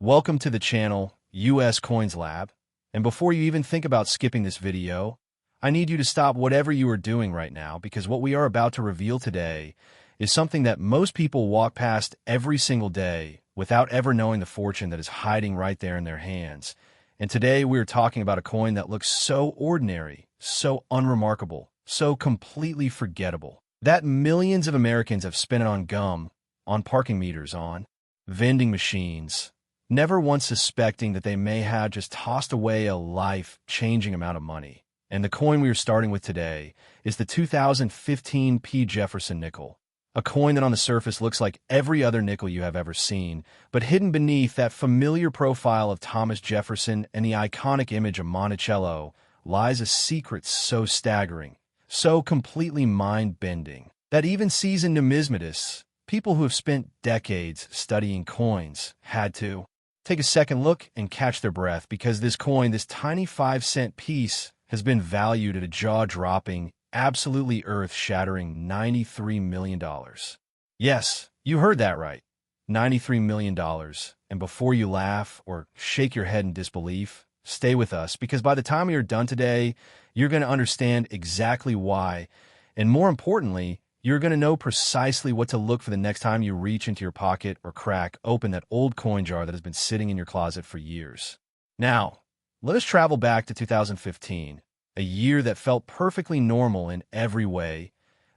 Welcome to the channel, US Coins Lab. And before you even think about skipping this video, I need you to stop whatever you are doing right now, because what we are about to reveal today is something that most people walk past every single day without ever knowing the fortune that is hiding right there in their hands. And today we are talking about a coin that looks so ordinary, so unremarkable, so completely forgettable, that millions of Americans have spent it on gum, on parking meters, on vending machines, never once suspecting that they may have just tossed away a life-changing amount of money. And the coin we are starting with today is the 2015 Jefferson Nickel, a coin that on the surface looks like every other nickel you have ever seen, but hidden beneath that familiar profile of Thomas Jefferson and the iconic image of Monticello lies a secret so staggering, so completely mind-bending, that even seasoned numismatists, people who have spent decades studying coins, had to take a second look and catch their breath, because this coin, this tiny 5-cent piece, has been valued at a jaw-dropping, absolutely earth-shattering $93 million. Yes, you heard that right. $93 million. And before you laugh or shake your head in disbelief, stay with us, because by the time you're done today, you're going to understand exactly why, and more importantly, you're going to know precisely what to look for the next time you reach into your pocket or crack open that old coin jar that has been sitting in your closet for years. Now, let us travel back to 2015, a year that felt perfectly normal in every way.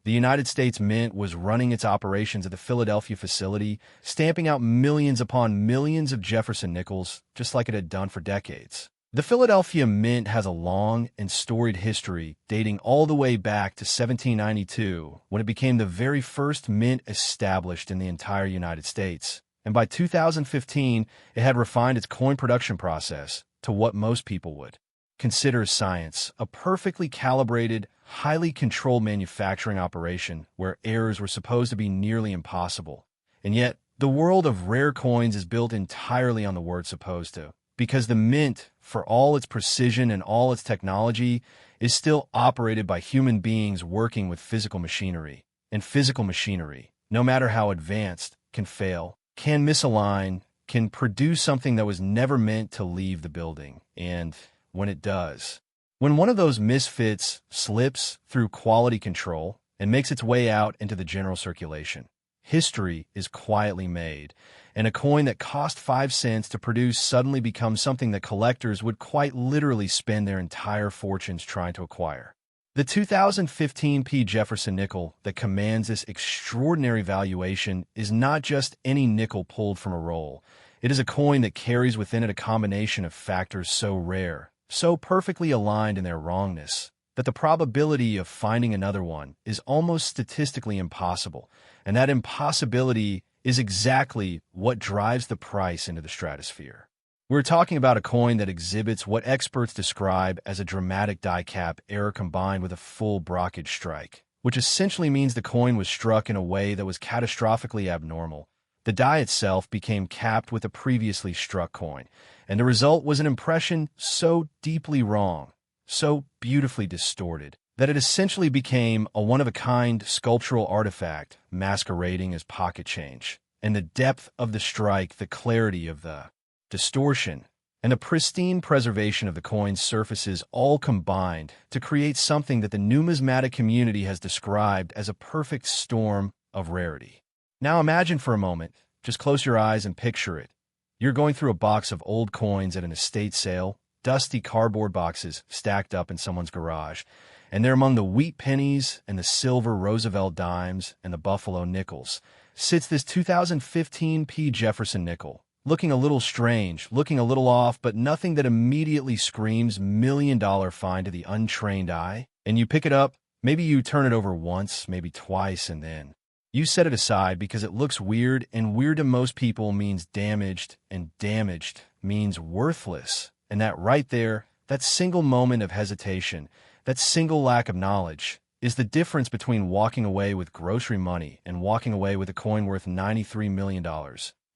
The United States Mint was running its operations at the Philadelphia facility, stamping out millions upon millions of Jefferson Nickels, just like it had done for decades. The Philadelphia Mint has a long and storied history dating all the way back to 1792, when it became the very first mint established in the entire United States. And by 2015, it had refined its coin production process to what most people would consider science, a perfectly calibrated, highly controlled manufacturing operation where errors were supposed to be nearly impossible. And yet, the world of rare coins is built entirely on the word supposed to, because the mint, for all its precision and all its technology, is still operated by human beings working with physical machinery. And physical machinery, no matter how advanced, can fail, can misalign, can produce something that was never meant to leave the building. And when it does, when one of those misfits slips through quality control and makes its way out into the general circulation, history is quietly made, and a coin that cost 5 cents to produce suddenly becomes something that collectors would quite literally spend their entire fortunes trying to acquire. The 2015 Jefferson Nickel that commands this extraordinary valuation is not just any nickel pulled from a roll. It is a coin that carries within it a combination of factors so rare, so perfectly aligned in their wrongness, that the probability of finding another one is almost statistically impossible, and that impossibility is exactly what drives the price into the stratosphere. We're talking about a coin that exhibits what experts describe as a dramatic die cap error combined with a full blockage strike, which essentially means the coin was struck in a way that was catastrophically abnormal. The die itself became capped with a previously struck coin, and the result was an impression so deeply wrong, so beautifully distorted, that it essentially became a one-of-a-kind sculptural artifact masquerading as pocket change. And the depth of the strike, the clarity of the distortion, and the pristine preservation of the coin's surfaces all combined to create something that the numismatic community has described as a perfect storm of rarity. Now imagine for a moment, just close your eyes and picture it. You're going through a box of old coins at an estate sale, dusty cardboard boxes stacked up in someone's garage, and there among the wheat pennies and the silver Roosevelt dimes and the Buffalo nickels sits this 2015 Jefferson Nickel, looking a little strange, looking a little off, but nothing that immediately screams $1,000,000 find to the untrained eye. And you pick it up, maybe you turn it over once, maybe twice, and then you set it aside because it looks weird, and weird to most people means damaged, and damaged means worthless. And that right there, that single moment of hesitation, that single lack of knowledge, is the difference between walking away with grocery money and walking away with a coin worth $93 million.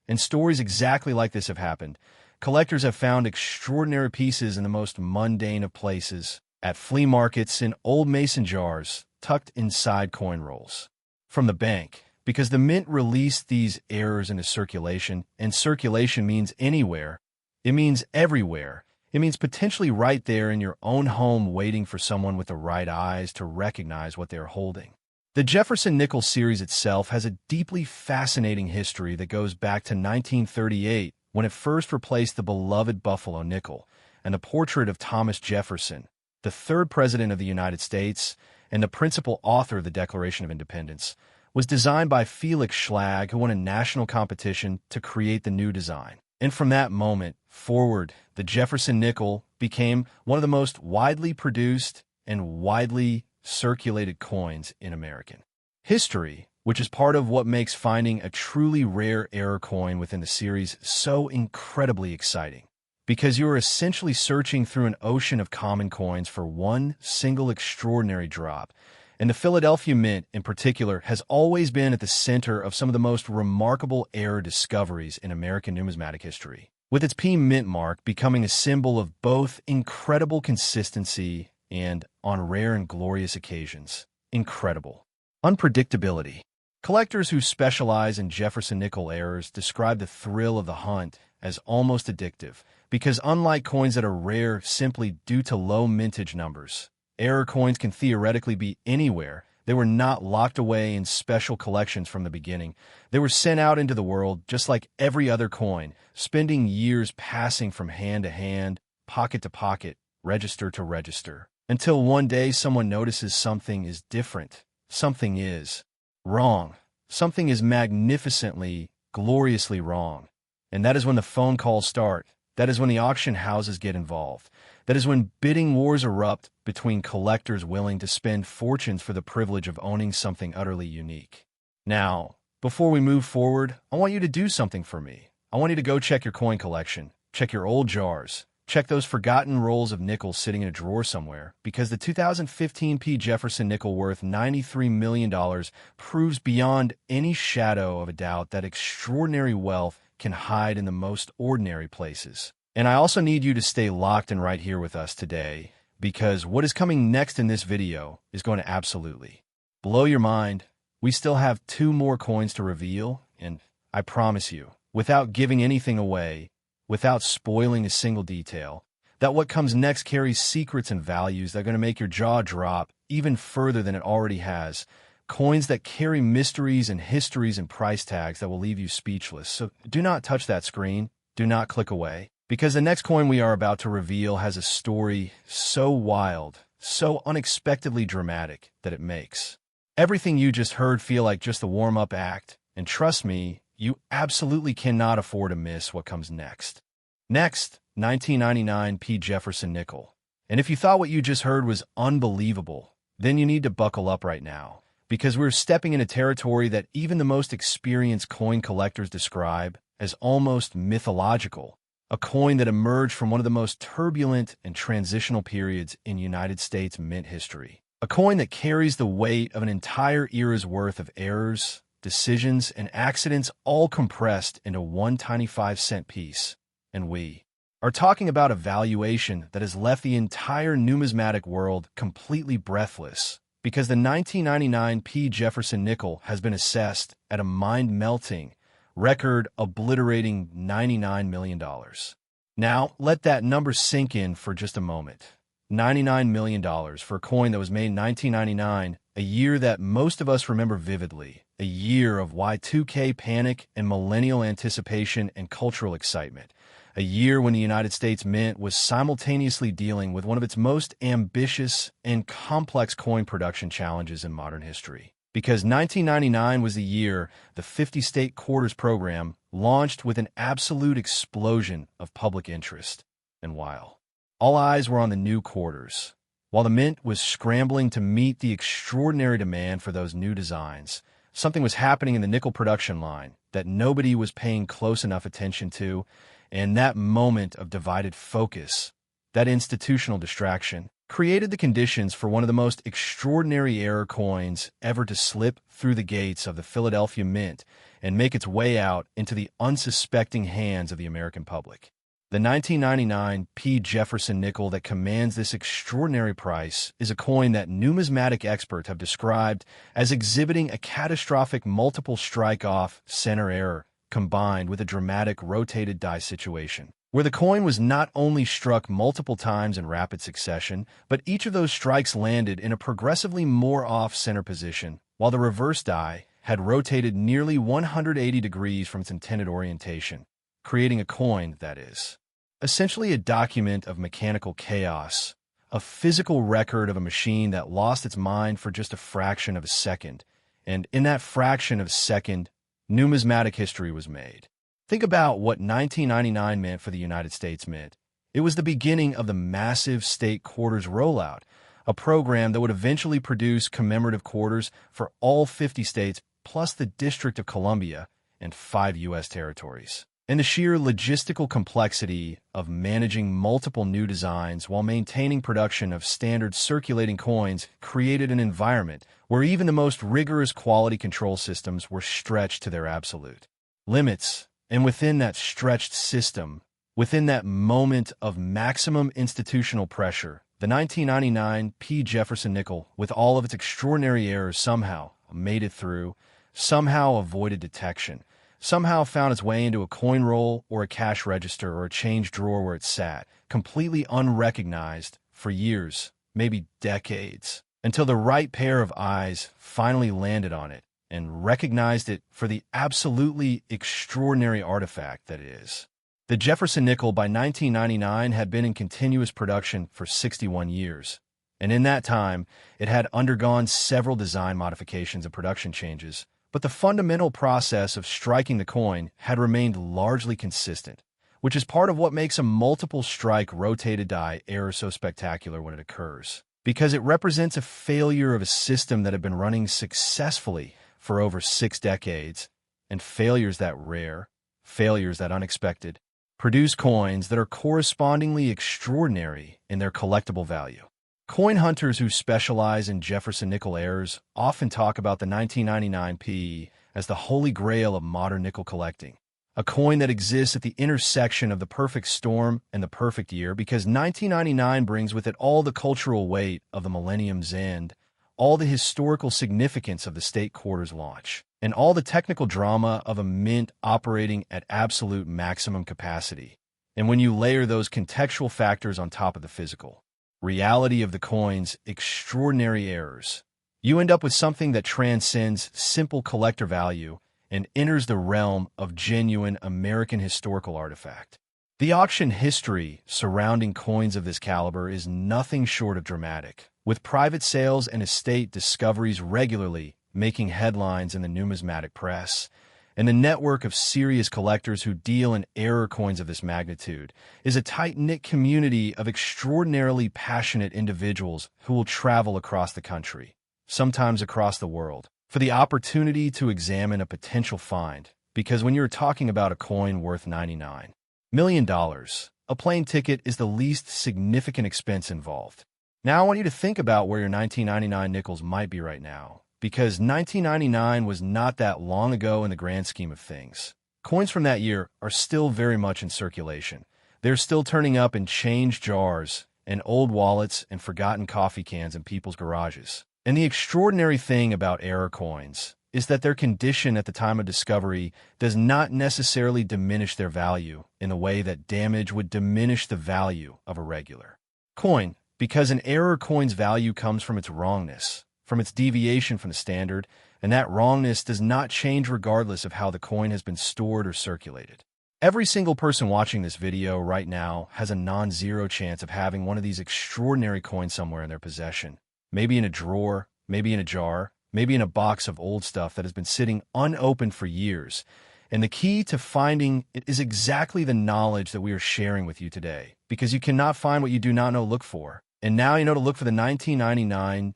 And stories exactly like this have happened. Collectors have found extraordinary pieces in the most mundane of places, at flea markets, in old mason jars, tucked inside coin rolls. From the bank, because the mint released these errors into circulation, and circulation means anywhere. It means everywhere. It means potentially right there in your own home waiting for someone with the right eyes to recognize what they're holding. The Jefferson Nickel series itself has a deeply fascinating history that goes back to 1938, when it first replaced the beloved Buffalo nickel, and a portrait of Thomas Jefferson, the third president of the United States and the principal author of the Declaration of Independence, was designed by Felix Schlag, who won a national competition to create the new design. And from that moment forward, the Jefferson Nickel became one of the most widely produced and widely circulated coins in American history, which is part of what makes finding a truly rare error coin within the series so incredibly exciting. Because you are essentially searching through an ocean of common coins for one single extraordinary drop. And the Philadelphia Mint, in particular, has always been at the center of some of the most remarkable error discoveries in American numismatic history, with its P mint mark becoming a symbol of both incredible consistency and, on rare and glorious occasions, incredible unpredictability. Collectors who specialize in Jefferson Nickel errors describe the thrill of the hunt as almost addictive, because unlike coins that are rare simply due to low mintage numbers, error coins can theoretically be anywhere. They were not locked away in special collections from the beginning. They were sent out into the world just like every other coin, spending years passing from hand to hand, pocket to pocket, register to register, until one day someone notices something is different. Something is wrong. Something is magnificently, gloriously wrong. And that is when the phone calls start. That is when the auction houses get involved. That is when bidding wars erupt between collectors willing to spend fortunes for the privilege of owning something utterly unique. Now, before we move forward, I want you to do something for me. I want you to go check your coin collection, check your old jars, check those forgotten rolls of nickels sitting in a drawer somewhere, because the 2015 P. Jefferson Nickel worth $93 million proves beyond any shadow of a doubt that extraordinary wealth can hide in the most ordinary places. And I also need you to stay locked and right here with us today, because what is coming next in this video is going to absolutely blow your mind. We still have 2 more coins to reveal, and I promise you, without giving anything away, without spoiling a single detail, that what comes next carries secrets and values that are going to make your jaw drop even further than it already has. Coins that carry mysteries and histories and price tags that will leave you speechless. So do not touch that screen. Do not click away, because the next coin we are about to reveal has a story so wild, so unexpectedly dramatic that it makes everything you just heard feel like just a warm-up act. And trust me, you absolutely cannot afford to miss what comes next. Next, 1999 P. Jefferson Nickel. And if you thought what you just heard was unbelievable, then you need to buckle up right now, because we're stepping into territory that even the most experienced coin collectors describe as almost mythological, a coin that emerged from one of the most turbulent and transitional periods in United States mint history, a coin that carries the weight of an entire era's worth of errors, decisions, and accidents all compressed into one tiny 5-cent piece. And we are talking about a valuation that has left the entire numismatic world completely breathless, because the 1999 P. Jefferson Nickel has been assessed at a mind-melting, record-obliterating $99 million. Now, let that number sink in for just a moment. $99 million for a coin that was made in 1999, a year that most of us remember vividly, a year of Y2K panic and millennial anticipation and cultural excitement, a year when the United States Mint was simultaneously dealing with one of its most ambitious and complex coin production challenges in modern history. Because 1999 was the year the 50-state quarters program launched with an absolute explosion of public interest. And while all eyes were on the new quarters, while the Mint was scrambling to meet the extraordinary demand for those new designs, something was happening in the nickel production line that nobody was paying close enough attention to, and that moment of divided focus, that institutional distraction, created the conditions for one of the most extraordinary error coins ever to slip through the gates of the Philadelphia Mint and make its way out into the unsuspecting hands of the American public. The 1999 Jefferson Nickel that commands this extraordinary price is a coin that numismatic experts have described as exhibiting a catastrophic multiple strike-off center error combined with a dramatic rotated die situation, where the coin was not only struck multiple times in rapid succession, but each of those strikes landed in a progressively more off-center position, while the reverse die had rotated nearly 180 degrees from its intended orientation, creating a coin that is essentially a document of mechanical chaos, a physical record of a machine that lost its mind for just a fraction of a second, and in that fraction of a second, numismatic history was made. Think about what 1999 meant for the United States Mint. It was the beginning of the massive state quarters rollout, a program that would eventually produce commemorative quarters for all 50 states plus the District of Columbia and 5 U.S. territories. And the sheer logistical complexity of managing multiple new designs while maintaining production of standard circulating coins created an environment where even the most rigorous quality control systems were stretched to their absolute limits. And within that stretched system, within that moment of maximum institutional pressure, the 1999 Jefferson Nickel, with all of its extraordinary errors, somehow made it through, somehow avoided detection, somehow found its way into a coin roll or a cash register or a change drawer where it sat, completely unrecognized for years, maybe decades, until the right pair of eyes finally landed on it and recognized it for the absolutely extraordinary artifact that it is. The Jefferson Nickel by 1999 had been in continuous production for 61 years, and in that time, it had undergone several design modifications and production changes, but the fundamental process of striking the coin had remained largely consistent, which is part of what makes a multiple strike rotated die error so spectacular when it occurs, because it represents a failure of a system that had been running successfully for over 6 decades, and failures that rare, failures that unexpected, produce coins that are correspondingly extraordinary in their collectible value. Coin hunters who specialize in Jefferson Nickel errors often talk about the 1999 P as the holy grail of modern nickel collecting, a coin that exists at the intersection of the perfect storm and the perfect year because 1999 brings with it all the cultural weight of the millennium's end, all the historical significance of the state quarters launch, and all the technical drama of a mint operating at absolute maximum capacity. And when you layer those contextual factors on top of the physical reality of the coin's extraordinary errors, you end up with something that transcends simple collector value and enters the realm of genuine American historical artifact. The auction history surrounding coins of this caliber is nothing short of dramatic, with private sales and estate discoveries regularly making headlines in the numismatic press, and the network of serious collectors who deal in error coins of this magnitude is a tight-knit community of extraordinarily passionate individuals who will travel across the country, sometimes across the world, for the opportunity to examine a potential find, because when you're talking about a coin worth $99 million, a plane ticket is the least significant expense involved. Now I want you to think about where your 1999 nickels might be right now, because 1999 was not that long ago in the grand scheme of things. Coins from that year are still very much in circulation. They're still turning up in change jars and old wallets and forgotten coffee cans in people's garages. And the extraordinary thing about error coins is that their condition at the time of discovery does not necessarily diminish their value in the way that damage would diminish the value of a regular coin, because an error coin's value comes from its wrongness, from its deviation from the standard, and that wrongness does not change regardless of how the coin has been stored or circulated. Every single person watching this video right now has a non-zero chance of having one of these extraordinary coins somewhere in their possession. Maybe in a drawer, maybe in a jar, maybe in a box of old stuff that has been sitting unopened for years. And the key to finding it is exactly the knowledge that we are sharing with you today, because you cannot find what you do not know to look for. And now you know to look for the 1999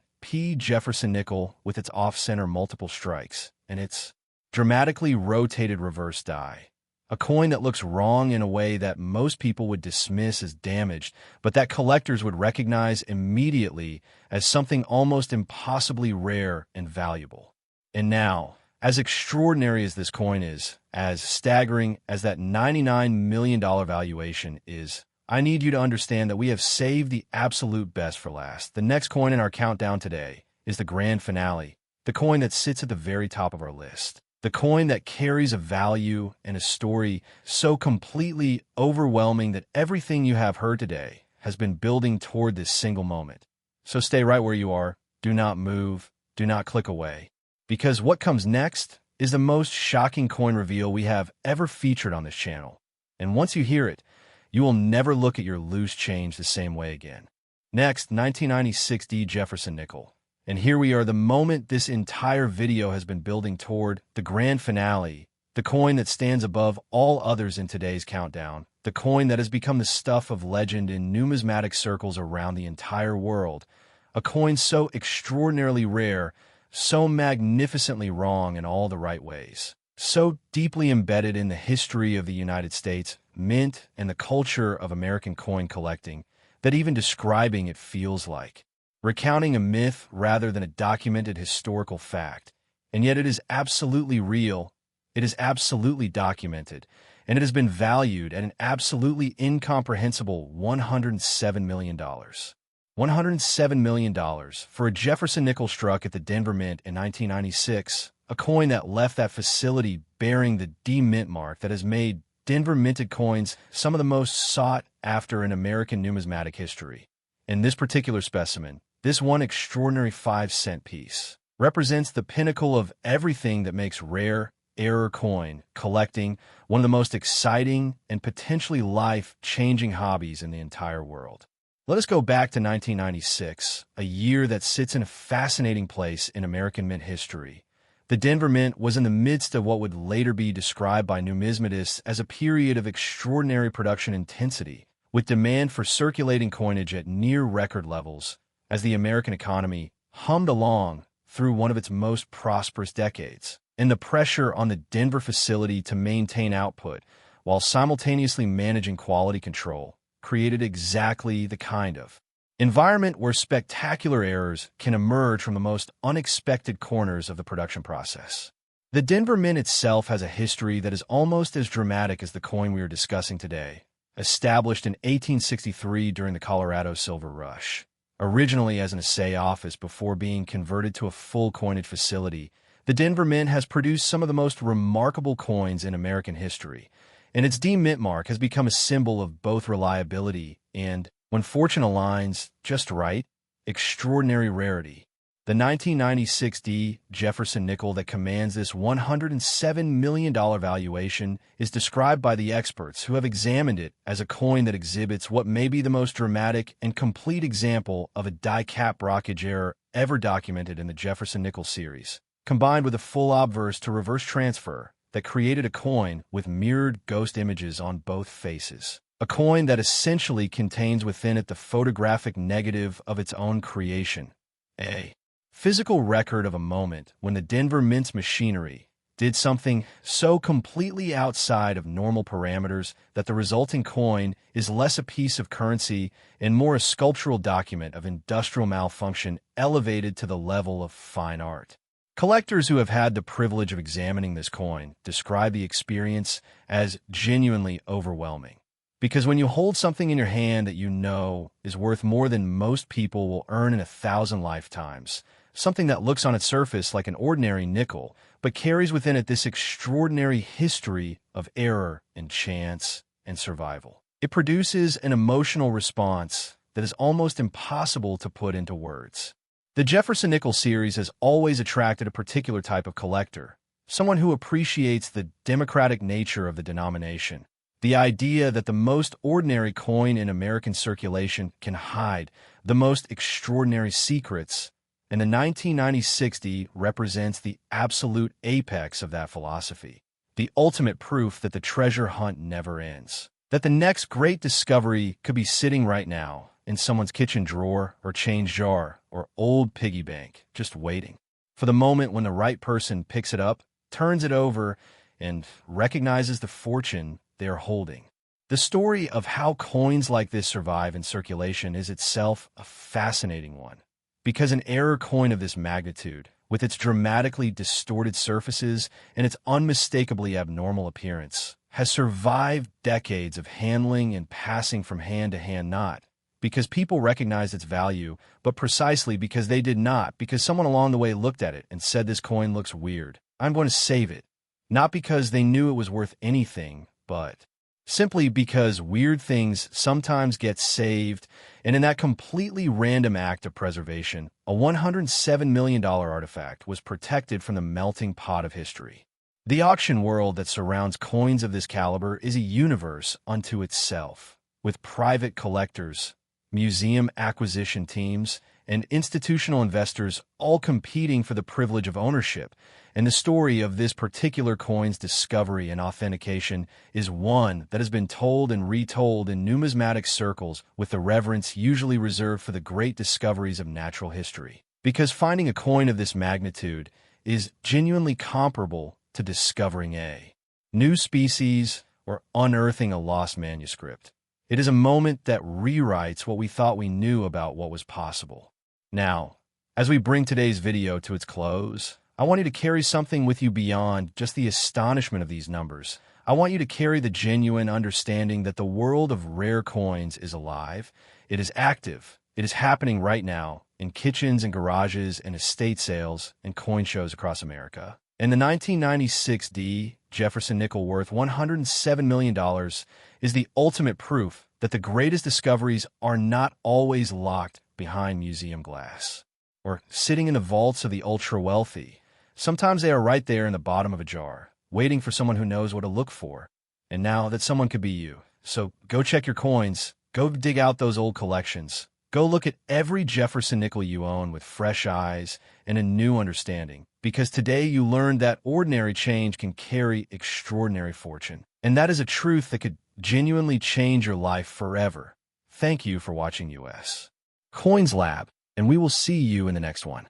Jefferson Nickel with its off-center multiple strikes and its dramatically rotated reverse die. A coin that looks wrong in a way that most people would dismiss as damaged, but that collectors would recognize immediately as something almost impossibly rare and valuable. And now, As extraordinary as this coin is, as staggering as that $99 million valuation is, I need you to understand that we have saved the absolute best for last. The next coin in our countdown today is the grand finale, the coin that sits at the very top of our list. The coin that carries a value and a story so completely overwhelming that everything you have heard today has been building toward this single moment. So stay right where you are. Do not move. Do not click away. Because what comes next is the most shocking coin reveal we have ever featured on this channel. And once you hear it, you will never look at your loose change the same way again. Next, 1996 Jefferson Nickel. And here we are, the moment this entire video has been building toward, the grand finale, the coin that stands above all others in today's countdown, the coin that has become the stuff of legend in numismatic circles around the entire world, a coin so extraordinarily rare, so magnificently wrong in all the right ways, so deeply embedded in the history of the United States, mint, and the culture of American coin collecting, that even describing it feels like recounting a myth rather than a documented historical fact. And yet it is absolutely real, it is absolutely documented, and it has been valued at an absolutely incomprehensible $107 million. $107 million for a Jefferson Nickel struck at the Denver Mint in 1996, a coin that left that facility bearing the D-Mint mark that has made Denver minted coins some of the most sought after in American numismatic history. In this particular specimen, this one extraordinary 5-cent piece represents the pinnacle of everything that makes rare, error coin collecting one of the most exciting and potentially life-changing hobbies in the entire world. Let us go back to 1996, a year that sits in a fascinating place in American mint history. The Denver Mint was in the midst of what would later be described by numismatists as a period of extraordinary production intensity, with demand for circulating coinage at near record levels, as the American economy hummed along through one of its most prosperous decades, and the pressure on the Denver facility to maintain output while simultaneously managing quality control created exactly the kind of environment where spectacular errors can emerge from the most unexpected corners of the production process. The Denver Mint itself has a history that is almost as dramatic as the coin we are discussing today, established in 1863 during the Colorado Silver Rush. Originally as an assay office before being converted to a full coinage facility, the Denver Mint has produced some of the most remarkable coins in American history, and its D-Mint mark has become a symbol of both reliability and, when fortune aligns just right, extraordinary rarity. The 1996 Jefferson Nickel that commands this $107 million valuation is described by the experts who have examined it as a coin that exhibits what may be the most dramatic and complete example of a die-cap blockage error ever documented in the Jefferson Nickel series, combined with a full obverse to reverse transfer that created a coin with mirrored ghost images on both faces. A coin that essentially contains within it the photographic negative of its own creation. A physical record of a moment when the Denver Mint's machinery did something so completely outside of normal parameters that the resulting coin is less a piece of currency and more a sculptural document of industrial malfunction elevated to the level of fine art. Collectors who have had the privilege of examining this coin describe the experience as genuinely overwhelming. Because when you hold something in your hand that you know is worth more than most people will earn in 1,000 lifetimes, something that looks on its surface like an ordinary nickel, but carries within it this extraordinary history of error and chance and survival, it produces an emotional response that is almost impossible to put into words. The Jefferson Nickel series has always attracted a particular type of collector, someone who appreciates the democratic nature of the denomination. The idea that the most ordinary coin in American circulation can hide the most extraordinary secrets, and the 1996 represents the absolute apex of that philosophy, the ultimate proof that the treasure hunt never ends, that the next great discovery could be sitting right now in someone's kitchen drawer or change jar or old piggy bank, just waiting for the moment when the right person picks it up, turns it over, and recognizes the fortune they are holding. The story of how coins like this survive in circulation is itself a fascinating one, because an error coin of this magnitude, with its dramatically distorted surfaces and its unmistakably abnormal appearance, has survived decades of handling and passing from hand to hand, not because people recognized its value, but precisely because they did not, because someone along the way looked at it and said this coin looks weird. I'm going to save it. Not because they knew it was worth anything, but simply because weird things sometimes get saved, and in that completely random act of preservation, a $107 million artifact was protected from the melting pot of history. The auction world that surrounds coins of this caliber is a universe unto itself, with private collectors, museum acquisition teams, and institutional investors all competing for the privilege of ownership. And the story of this particular coin's discovery and authentication is one that has been told and retold in numismatic circles with the reverence usually reserved for the great discoveries of natural history. Because finding a coin of this magnitude is genuinely comparable to discovering a new species or unearthing a lost manuscript. It is a moment that rewrites what we thought we knew about what was possible. Now, as we bring today's video to its close, I want you to carry something with you beyond just the astonishment of these numbers. I want you to carry the genuine understanding that the world of rare coins is alive. It is active. It is happening right now in kitchens and garages and estate sales and coin shows across America. And the 1996 Jefferson Nickel, worth $107 million, is the ultimate proof that the greatest discoveries are not always locked behind museum glass or sitting in the vaults of the ultra-wealthy. Sometimes they are right there in the bottom of a jar, waiting for someone who knows what to look for. And now that someone could be you. So go check your coins. Go dig out those old collections. Go look at every Jefferson Nickel you own with fresh eyes and a new understanding. Because today you learned that ordinary change can carry extraordinary fortune. And that is a truth that could genuinely change your life forever. Thank you for watching US Coins Lab, and we will see you in the next one.